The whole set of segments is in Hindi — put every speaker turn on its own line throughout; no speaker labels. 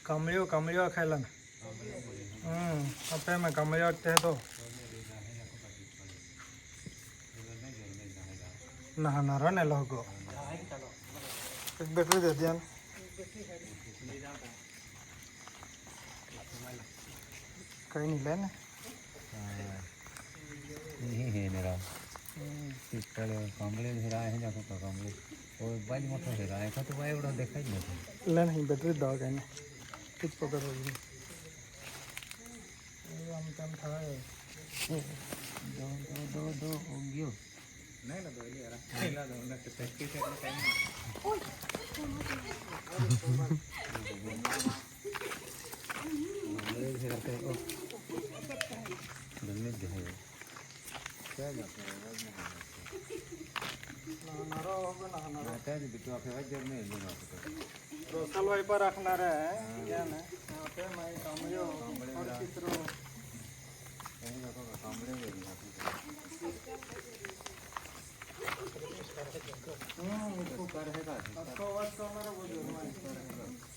कमलियो कमलियो खेलन अपे में कमलियो ते तो ना ना रने लोगो एक बैटरी दे दिया कहीं नहीं लेने
नहीं है मेरा पहले कांबले फिर आए हैं जाको कांबले और बाज मोटो फिर आए था तो भाई बड़ा देखा ही नहीं
ले नहीं बैटरी दो कहीं कुछ पकड़ रही हम कम था
दो दो दो दो हो गयो
नहीं ना दो यार पहला दो ना प्रैक्टिस करने टाइम
मेरे से करते हो गन्ने जो है क्या जाता है
ना रो होगा ना ना
आता है बिट्टू आपके वजह जब में नहीं होता
रोसल वाई पर रखना रहे क्या ना यहाँ पे मैं कमलियो और कितरो
कहीं जाको कांबले में नहीं होता इसको कर है का
आपको आवाज करना रे वो जो मैं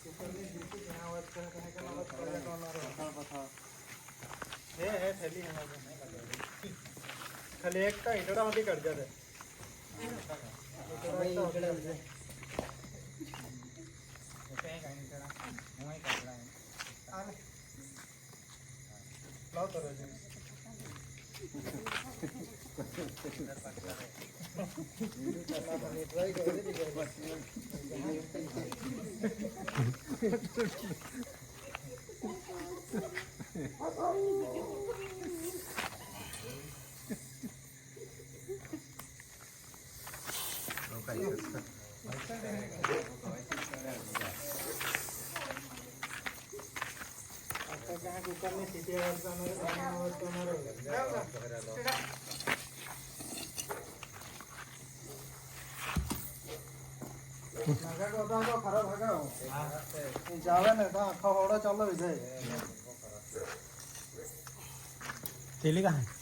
ऊपर भी नीचे यहाँ आवाज करना कहीं का आवाज करना करना रे बता है थैली है खाली एक का इधर आती कर जा रे लाओ तो जी ट्राई करो कुकर में सीटी आवाज करना नागा को तो खराब भागा हो जावे ना तो आंखा होड़ा चलो विजय तेली कहाँ है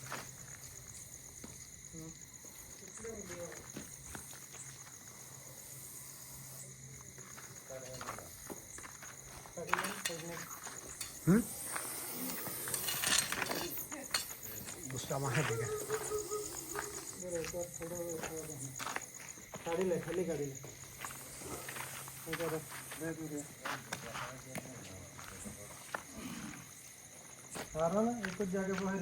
उसका वहाँ देगा गाड़ी ले खाली गाड़ी ले ना कुछ जाके बाहर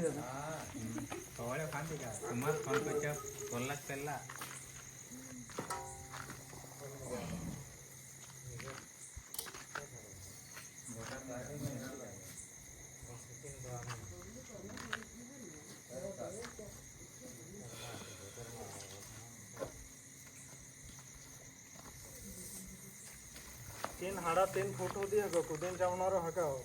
थोड़े खाते का तुम्हारे फोन पे जब बोलना चला
तीन हाड़ा तीन फोटो दिया गो कुदिन जावना रो हका हो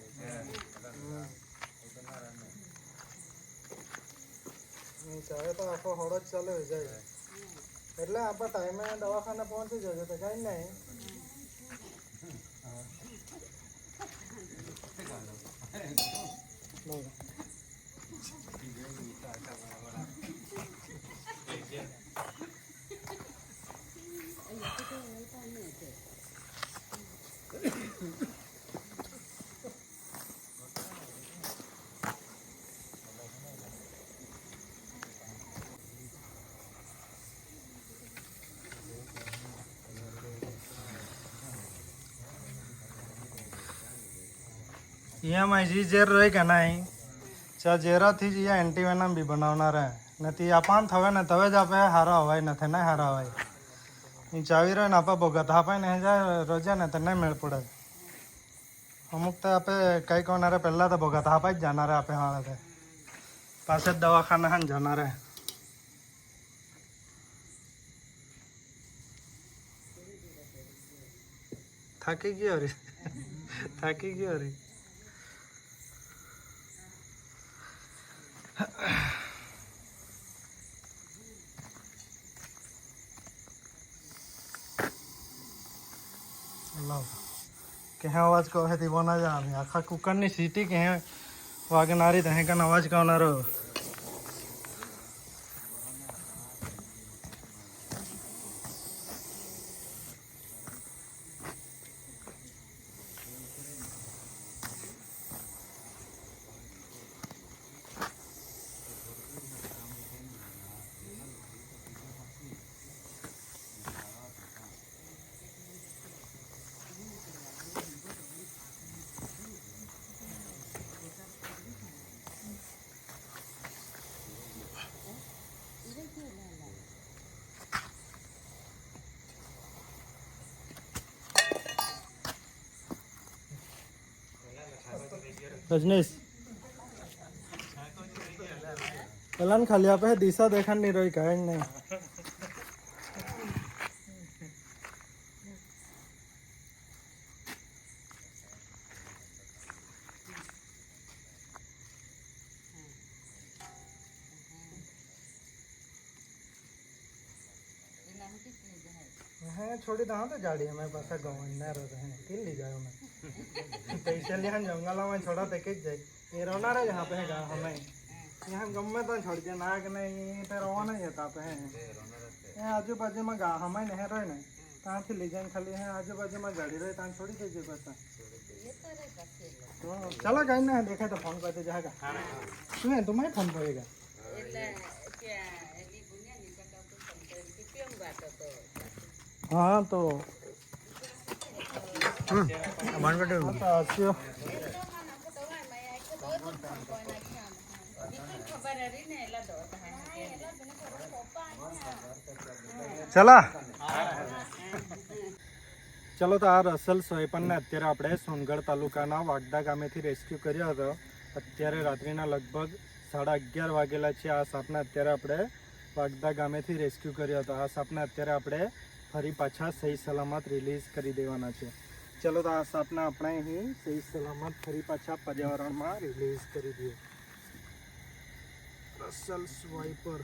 चाहे तो आपको होड़ा चले हो जाए એટલે આપણે ટાઈમે દવાખાને પહોંચી જજો તો કઈ નહીં यहाँ माइजी जेर रही का नहीं चा जेरा थी जी एंटीवेनम भी बनावना रहे न ती अपान थवे न तवे जा पे हारा हवाई न थे नहीं हारा हवाई चावी रहे ना बोगत हाँ पे नहीं जाए रोजा न तो नहीं मेल पड़े अमुक तो आपे कई कौन रहे पहला तो बोगत हाँ पे जाना रहे आपे हाँ थे पास दवाखाना हन जाना रहे थकी गई हो रही थकी गई हो रही कहें आवाज को है बना जा आखा कुकर नहीं सीटी कहें वागनारी तहें का आवाज का ना रो રજનીશ પેલા ખાલી આપે દિશા દેખાડ નહીં રહી કઈ નહીં. हाँ छोड़ी तो हाँ तो गाड़ी हमारे पास गवर्नर है किन ली जाए हमें पैसे लिया जंगल में छोड़ा तो किस जाए ये रोना रहे यहाँ पे है हमें यहाँ गम में तो छोड़ के ना कि नहीं तो रोवा नहीं है पे है यहाँ आजू बाजू में गा हमें नहीं रहे ना कहाँ थी ले जाए खाली है आजू बाजू में गाड़ी रहे तहाँ छोड़ी दीजिए पैसा तो चलो कहीं ना देखा तो फोन करते जाएगा सुने तुम्हारे फोन पड़ेगा हाँ तो चला चलो तो आ रसल सोयपन ने अत्यारे आपणे सोनगढ़ तालुकाना वागदा गामेथी रेस्क्यू कर्यो हतो. अत्यारे रात्रिना लगभग 11:30 वागेला छे. आ सापने अत्यारे आपणे वागदा गामेथी रेस्क्यू कर्यो हतो. आ सापने अत्यारे आपणे फरी पाछा सही सलामत रिलीज करी देवाना छे. चलो तो आ सापने आपणे अहीं सही सलामत फरी पाछा पर्यावरणमां रिलीज करी दीए. रसल स्वाइपर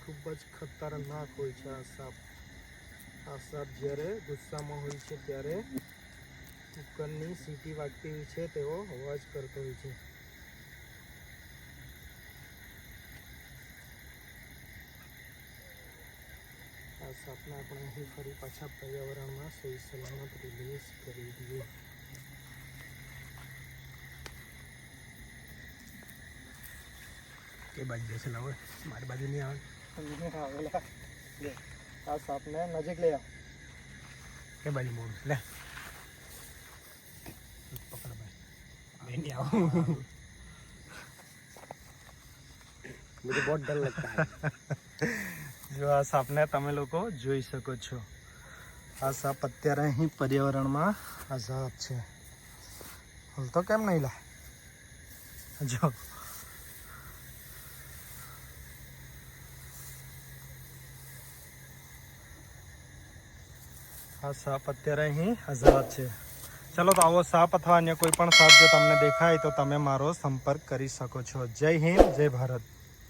खूब ज खतरनाक होय छे आ साप. आ साप જ્યારે ગુસ્સામાં હોય છે ત્યારે કુકરની સીટી વાગતી હોય છે તેવો અવાજ કરતો હોય છે. આ સાપને આપણે અહીં ફરી પાછા પર્યાવરણમાં સહી સલામત રિલીઝ કરી દઈએ.
કે બાજુ જશે લાવો મારી બાજુ નહીં આવે
આવેલા લે આ સાપને નજીક લઈ આવ.
કે બાજુ મોડ લે પકડ ભાઈ नहीं आओ मुझे बहुत डर लगता है.
જો આ સાપને તમે લોકો જોઈ શકો છો. આ સાપ અત્યારે અહીં પર્યાવરણમાં આઝાદ છે. હલતો કેમ નહીં લા જો આ સાપ અત્યારે અહીં આઝાદ છે. ચલો તો આવો સાપ અથવા અન્ય કોઈ પણ સાપ જો તમને દેખાય તો તમે મારો સંપર્ક કરી શકો છો. જય હિન્દ, જય ભારત.